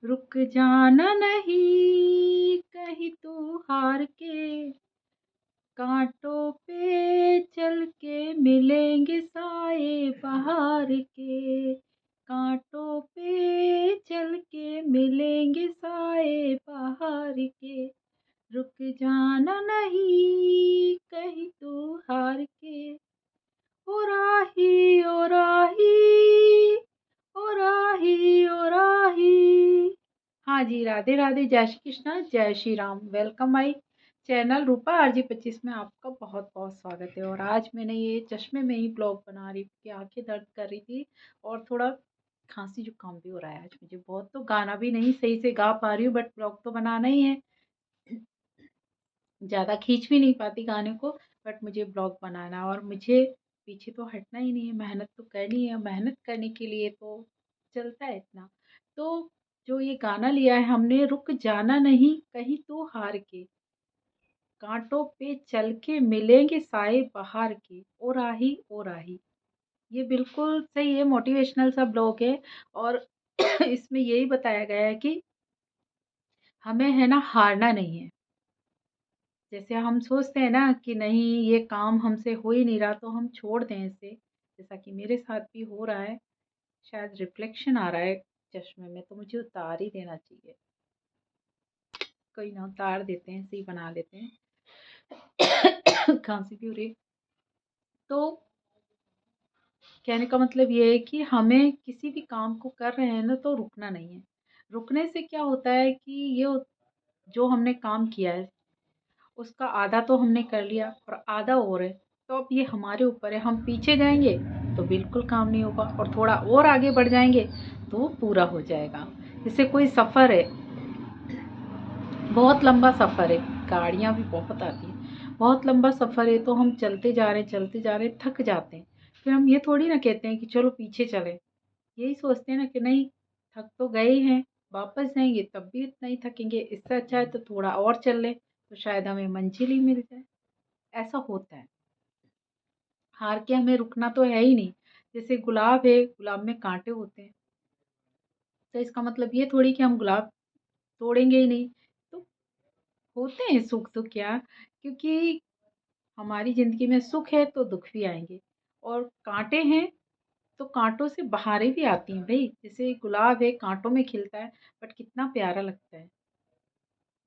रुक जाना नहीं कहीं तू हार के, कांटों पे चल के मिलेंगे साए बहार के, कांटों पे चल के मिलेंगे साए बहार के, रुक जाना नहीं कहीं तू हार के। ओ राही ओ राही, ओ राही ओ राही। हाँ जी, राधे राधे, जय श्री कृष्णा, जय Shri Ram. Welcome my channel Rupa RG 25 में आपका बहुत बहुत स्वागत है। और आज मैंने ये चश्मे में ही ब्लॉग बना रही थी, आंखें दर्द कर रही थी और थोड़ा खांसी जुकाम भी हो रहा है आज मुझे बहुत। तो गाना भी नहीं सही से गा पा रही हूँ, बट ब्लॉग तो बनाना ही है। ज़्यादा खींच भी नहीं पाती गाने को, बट मुझे ब्लॉग बनाना और मुझे पीछे तो हटना ही नहीं है, मेहनत तो करनी है। मेहनत करने के लिए तो चलता है इतना। तो जो ये गाना लिया है हमने, रुक जाना नहीं कहीं तो हार के, कांटों पे चल के मिलेंगे साए बहार के, ओ राही ओ राही। ये बिल्कुल सही है, मोटिवेशनल सा ब्लॉग है। और इसमें यही बताया गया है कि हमें है ना हारना नहीं है। जैसे हम सोचते हैं ना कि नहीं ये काम हमसे हो ही नहीं रहा तो हम छोड़ दें इसे, जैसा कि मेरे साथ भी हो रहा है। शायद रिफ्लेक्शन आ रहा है चश्मे में, तो मुझे उतार ही देना चाहिए। कोई ना, उतार देते हैं, सही बना लेते हैं। खांसी भी हो रही है। तो कहने का मतलब ये है कि हमें किसी भी काम को कर रहे हैं ना तो रुकना नहीं है। रुकने से क्या होता है कि ये जो हमने काम किया है उसका आधा तो हमने कर लिया और आधा और है। तो अब ये हमारे ऊपर है, हम पीछे जाएंगे तो बिल्कुल काम नहीं होगा और थोड़ा और आगे बढ़ जाएंगे तो वो पूरा हो जाएगा। जैसे कोई सफ़र है, बहुत लंबा सफ़र है, गाड़ियाँ भी बहुत आती हैं, बहुत लंबा सफ़र है तो हम चलते जा रहे हैं, थक जाते हैं। फिर हम ये थोड़ी ना कहते हैं कि चलो पीछे चलें, यही सोचते हैं ना कि नहीं, थक तो गए हैं, वापस जाएंगे तब भी इतना ही थकेंगे, इससे अच्छा है तो थोड़ा और चल लें तो शायद हमें मंजिल ही मिल जाए। ऐसा होता है। हार के हमें रुकना तो है ही नहीं। जैसे गुलाब है, गुलाब में कांटे होते हैं, तो इसका मतलब ये थोड़ी कि हम गुलाब तोड़ेंगे ही नहीं। तो होते हैं सुख दुख यार, क्योंकि हमारी ज़िंदगी में सुख है तो दुख भी आएंगे, और कांटे हैं तो कांटों से बहारें भी आती हैं भाई। जैसे गुलाब है, कांटों में खिलता है, बट कितना प्यारा लगता है।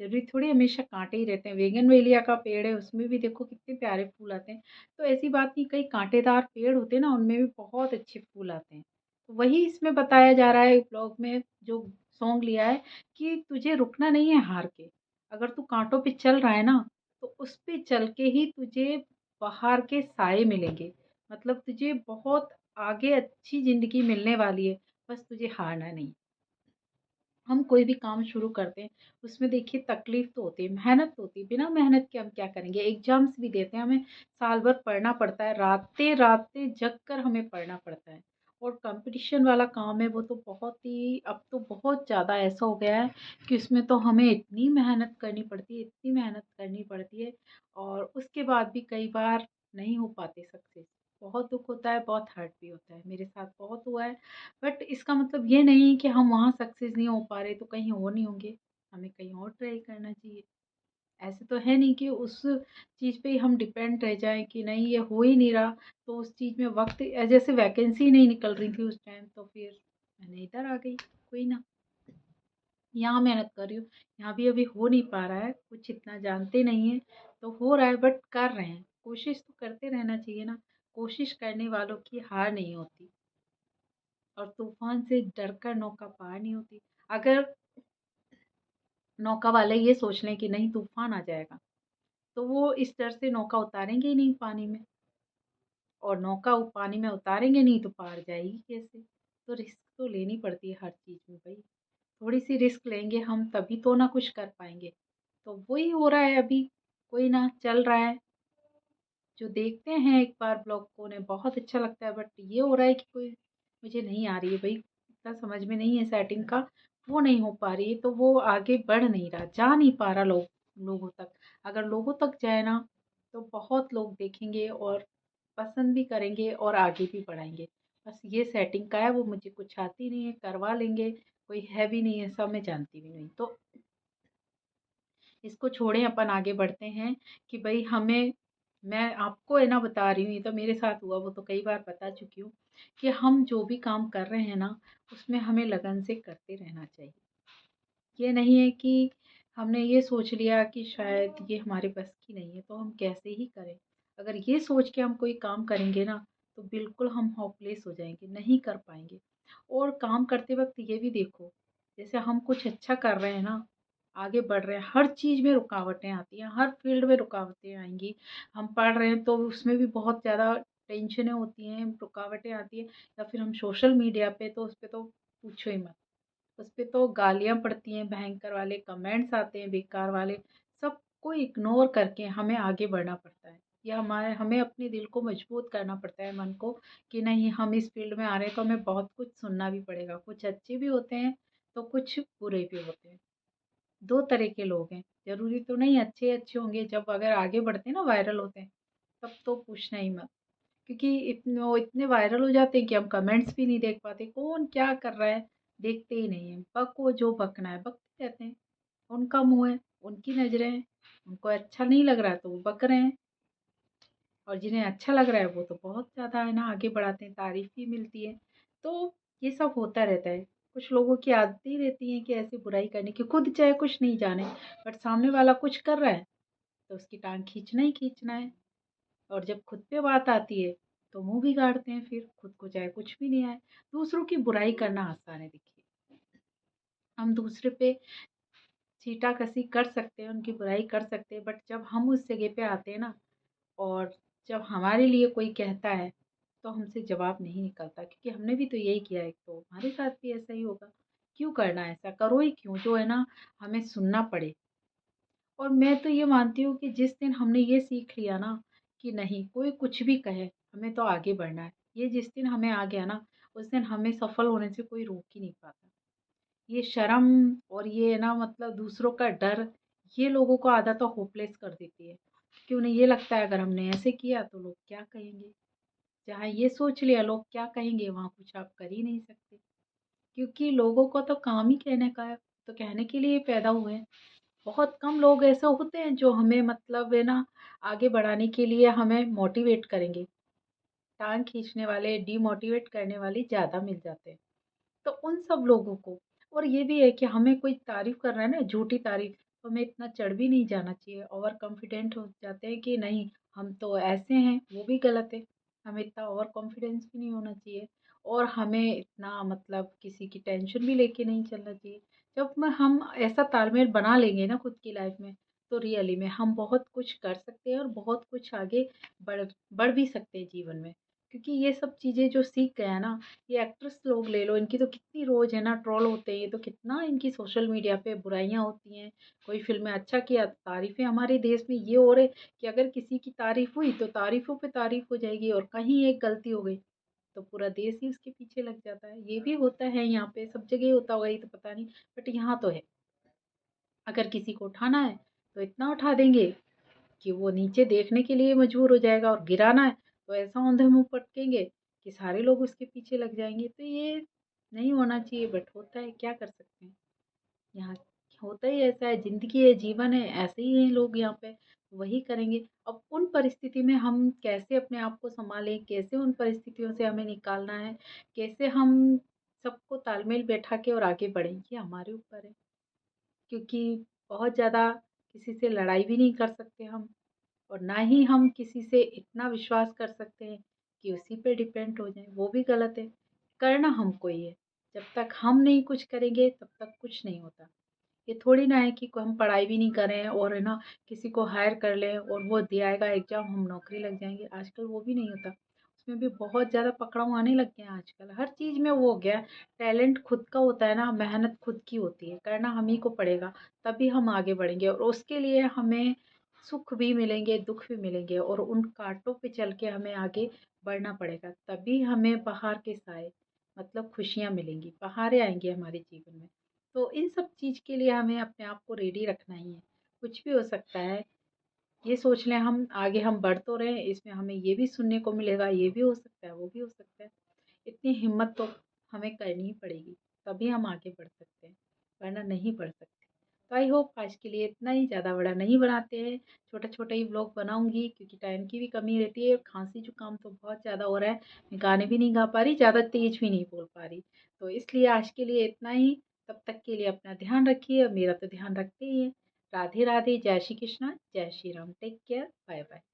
ज़रूरी थोड़ी हमेशा कांटे ही रहते हैं। वेगनवेलिया का पेड़ है, उसमें भी देखो कितने प्यारे फूल आते हैं। तो ऐसी बात नहीं, कई कांटेदार पेड़ होते हैं ना, उनमें भी बहुत अच्छे फूल आते हैं। तो वही इसमें बताया जा रहा है ब्लॉग में, जो सॉन्ग लिया है, कि तुझे रुकना नहीं है हार के। अगर तू कांटों पे चल रहा है ना, तो उस पे चल के ही तुझे बाहर के साए मिलेंगे। मतलब तुझे बहुत आगे अच्छी ज़िंदगी मिलने वाली है, बस तुझे हारना नहीं। हम कोई भी काम शुरू करते हैं, उसमें देखिए तकलीफ तो होती है, मेहनत तो होती है। बिना मेहनत के हम क्या करेंगे। एग्जाम्स भी देते हैं, हमें साल भर पढ़ना पड़ता है, रातें रातें जग कर हमें पढ़ना पड़ता है। और कंपटीशन वाला काम है वो तो बहुत ही, अब तो बहुत ज़्यादा ऐसा हो गया है कि उसमें तो हमें इतनी मेहनत करनी पड़ती है, इतनी मेहनत करनी पड़ती है, और उसके बाद भी कई बार नहीं हो पाते सक्सेस। बहुत दुख होता है, बहुत हर्ट भी होता है, मेरे साथ बहुत हुआ है। बट इसका मतलब ये नहीं कि हम वहाँ सक्सेस नहीं हो पा रहे तो कहीं और नहीं होंगे, हमें कहीं और ट्राई करना चाहिए। ऐसे तो है नहीं कि उस चीज़ पे ही हम डिपेंड रह जाएं कि नहीं ये हो ही नहीं रहा, तो उस चीज़ में वक्त, जैसे वैकेंसी नहीं निकल रही थी उस टाइम, तो फिर मैंने इधर आ गई। कोई ना, यहाँ मेहनत कर रही हूँ, यहाँ भी अभी हो नहीं पा रहा है, कुछ इतना जानते नहीं है तो हो रहा है, बट कर रहे हैं। कोशिश तो करते रहना चाहिए ना, कोशिश करने वालों की हार नहीं होती, और तूफान से डरकर नौका पार नहीं होती। अगर नौका वाले ये सोच लें कि नहीं तूफान आ जाएगा, तो वो इस डर से नौका उतारेंगे ही नहीं पानी में, और नौका पानी में उतारेंगे नहीं तो पार जाएगी कैसे। तो रिस्क तो लेनी पड़ती है हर चीज़ में भाई, थोड़ी सी रिस्क लेंगे हम तभी तो ना कुछ कर पाएंगे। तो वही हो रहा है अभी। कोई ना, चल रहा है। जो देखते हैं एक बार ब्लॉग को, उन्हें बहुत अच्छा लगता है, बट ये हो रहा है कि कोई, मुझे नहीं आ रही है भाई, इतना समझ में नहीं है सेटिंग का, वो नहीं हो पा रही है, तो वो आगे बढ़ नहीं रहा, जा नहीं पा रहा लोगों तक। अगर लोगों तक जाए ना तो बहुत लोग देखेंगे और पसंद भी करेंगे और आगे भी बढ़ाएंगे। बस ये सेटिंग का है, वो मुझे कुछ आती नहीं है, करवा लेंगे, कोई है भी नहीं, ऐसा मैं जानती भी नहीं। तो इसको छोड़ें, अपन आगे बढ़ते हैं कि भाई हमें, मैं आपको है ना बता रही हूँ, ये तो मेरे साथ हुआ, वो तो कई बार बता चुकी हूँ कि हम जो भी काम कर रहे हैं ना, उसमें हमें लगन से करते रहना चाहिए। ये नहीं है कि हमने ये सोच लिया कि शायद ये हमारे बस की नहीं है तो हम कैसे ही करें। अगर ये सोच के हम कोई काम करेंगे ना, तो बिल्कुल हम होपलेस हो जाएंगे, नहीं कर पाएंगे। और काम करते वक्त ये भी देखो, जैसे हम कुछ अच्छा कर रहे हैं ना, आगे बढ़ रहे हैं, हर चीज़ में रुकावटें आती हैं, हर फील्ड में रुकावटें आएंगी। हम पढ़ रहे हैं तो उसमें भी बहुत ज़्यादा टेंशनें होती हैं, रुकावटें आती हैं। या फिर हम सोशल मीडिया पे, तो उस पे तो पूछो ही मत। उसपे तो गालियाँ पड़ती हैं, भयंकर वाले कमेंट्स आते हैं, बेकार वाले। सबको इग्नोर करके हमें आगे बढ़ना पड़ता है। या हमें अपने दिल को मजबूत करना पड़ता है, मन को, कि नहीं, हम इस फील्ड में आ रहे हैं तो हमें बहुत कुछ सुनना भी पड़ेगा। कुछ अच्छे भी होते हैं तो कुछ बुरे भी होते हैं। दो तरह के लोग हैं, ज़रूरी तो नहीं अच्छे अच्छे होंगे। जब अगर आगे बढ़ते हैं ना, वायरल होते हैं, तब तो पूछना ही मत। क्योंकि वो इतने वायरल हो जाते हैं कि हम कमेंट्स भी नहीं देख पाते, कौन क्या कर रहा है देखते ही नहीं है। बको जो बकना है बकते रहते हैं, उनका मुंह है, उनकी नजरें हैं, उनको अच्छा नहीं लग रहा है तो वो बक रहे हैं। और जिन्हें अच्छा लग रहा है वो तो बहुत ज़्यादा है ना आगे बढ़ाते हैं, तारीफ भी मिलती है। तो ये सब होता रहता है। कुछ लोगों की आदतें ही रहती हैं कि ऐसी बुराई करने की, खुद चाहे कुछ नहीं जाने, बट सामने वाला कुछ कर रहा है तो उसकी टांग खींचना ही खींचना है। और जब खुद पे बात आती है तो मुंह बिगाड़ते हैं, फिर खुद को चाहे कुछ भी नहीं आए। दूसरों की बुराई करना आसान है, देखिए, हम दूसरे पे छीटाकशी कर सकते हैं, उनकी बुराई कर सकते हैं, बट जब हम उस जगह पे आते हैं ना, और जब हमारे लिए कोई कहता है, तो हमसे जवाब नहीं निकलता, क्योंकि हमने भी तो यही किया है, तो हमारे साथ भी ऐसा ही होगा। क्यों करना ऐसा, करो ही क्यों जो है ना हमें सुनना पड़े। और मैं तो ये मानती हूँ कि जिस दिन हमने ये सीख लिया ना कि नहीं, कोई कुछ भी कहे, हमें तो आगे बढ़ना है, ये जिस दिन हमें आ गया ना, उस दिन हमें सफल होने से कोई रोक ही नहीं पाता। ये शर्म और ये ना मतलब दूसरों का डर, ये लोगों को आधा तो होपलेस कर देती है। क्यों नहीं, ये लगता है अगर हमने ऐसे किया तो लोग क्या कहेंगे। जहाँ ये सोच लिया लोग क्या कहेंगे, वहाँ कुछ आप कर ही नहीं सकते। क्योंकि लोगों को तो काम ही कहने का है, तो कहने के लिए पैदा हुए हैं। बहुत कम लोग ऐसे होते हैं जो हमें मतलब है ना आगे बढ़ाने के लिए हमें मोटिवेट करेंगे। टांग खींचने वाले, डीमोटिवेट करने वाले ज़्यादा मिल जाते हैं। तो उन सब लोगों को, और ये भी है कि हमें कोई तारीफ कर रहा है ना, झूठी तारीफ, तो हमें इतना चढ़ भी नहीं जाना चाहिए। ओवर कॉन्फिडेंट हो जाते हैं कि नहीं, हम तो ऐसे हैं, वो भी गलत है। हमें इतना ओवर कॉन्फिडेंस भी नहीं होना चाहिए। और हमें इतना मतलब किसी की टेंशन भी लेके नहीं चलना चाहिए। जब मैं हम ऐसा तालमेल बना लेंगे ना खुद की लाइफ में, तो रियली में हम बहुत कुछ कर सकते हैं और बहुत कुछ आगे बढ़ बढ़ भी सकते हैं जीवन में। क्योंकि ये सब चीज़ें जो सीख गया ना, ये एक्ट्रेस लोग ले लो, इनकी तो कितनी रोज है ना ट्रोल होते हैं, ये तो कितना इनकी सोशल मीडिया पे बुराइयां होती हैं। कोई फिल्म में अच्छा किया तो तारीफें, हमारे देश में ये हो रहे कि अगर किसी की तारीफ हुई तो तारीफों पे तारीफ हो जाएगी, और कहीं एक गलती हो गई तो पूरा देश ही उसके पीछे लग जाता है। ये भी होता है, यहाँ पे सब जगह होता होगा, ये तो पता नहीं, बट यहाँ तो है। अगर किसी को उठाना है तो इतना उठा देंगे कि वो नीचे देखने के लिए मजबूर हो जाएगा, और गिराना है तो ऐसा औंधे मुंह पटकेंगे कि सारे लोग उसके पीछे लग जाएंगे। तो ये नहीं होना चाहिए, बट होता है, क्या कर सकते हैं। यहाँ होता ही ऐसा है, जिंदगी है, जीवन है, ऐसे ही हैं लोग यहाँ पे, वही करेंगे। अब उन परिस्थिति में हम कैसे अपने आप को संभालें, कैसे उन परिस्थितियों से हमें निकालना है, कैसे हम सबको तालमेल बैठा के और आगे बढ़ें, ये हमारे ऊपर है। क्योंकि बहुत ज़्यादा किसी से लड़ाई भी नहीं कर सकते हम, और ना ही हम किसी से इतना विश्वास कर सकते हैं कि उसी पे डिपेंड हो जाएं, वो भी गलत है। करना हमको ही है। जब तक हम नहीं कुछ करेंगे तब तक कुछ नहीं होता। ये थोड़ी ना है कि हम पढ़ाई भी नहीं करें और है ना किसी को हायर कर लें और वो दे आएगा एग्जाम, हम नौकरी लग जाएंगे। आजकल वो भी नहीं होता, उसमें भी बहुत ज़्यादा पकड़ाव आने लग गए हैं आजकल। हर चीज़ में वो हो गया है। टैलेंट खुद का होता है ना, मेहनत खुद की होती है, करना हम ही को पड़ेगा, तभी हम आगे बढ़ेंगे। और उसके लिए हमें सुख भी मिलेंगे, दुख भी मिलेंगे, और उन कांटों पे चल के हमें आगे बढ़ना पड़ेगा, तभी हमें बाहर के साए मतलब खुशियाँ मिलेंगी, बहारें आएंगी हमारे जीवन में। तो इन सब चीज़ के लिए हमें अपने आप को रेडी रखना ही है। कुछ भी हो सकता है, ये सोच लें हम आगे हम बढ़ तो रहे हैं, इसमें हमें ये भी सुनने को मिलेगा, ये भी हो सकता है, वो भी हो सकता है। इतनी हिम्मत तो हमें करनी ही पड़ेगी। तभी हम आगे बढ़ सकते हैं, वरना नहीं बढ़ सकते। तो आई होप आज के लिए इतना ही, ज़्यादा बड़ा नहीं बनाते हैं, छोटा-छोटा ही व्लॉग बनाऊँगी क्योंकि टाइम की भी कमी रहती है। खाँसी-जुकाम तो बहुत ज़्यादा हो रहा है, मैं गाने भी नहीं गा पा रही, ज़्यादा तेज़ भी नहीं बोल पा रही। तो इसलिए आज के लिए इतना ही, तब तक के लिए अपना ध्यान रखिए और मेरा तो ध्यान रखते ही हैं। राधे राधे, जय श्री कृष्णा, जय Shri Ram, take care, bye bye.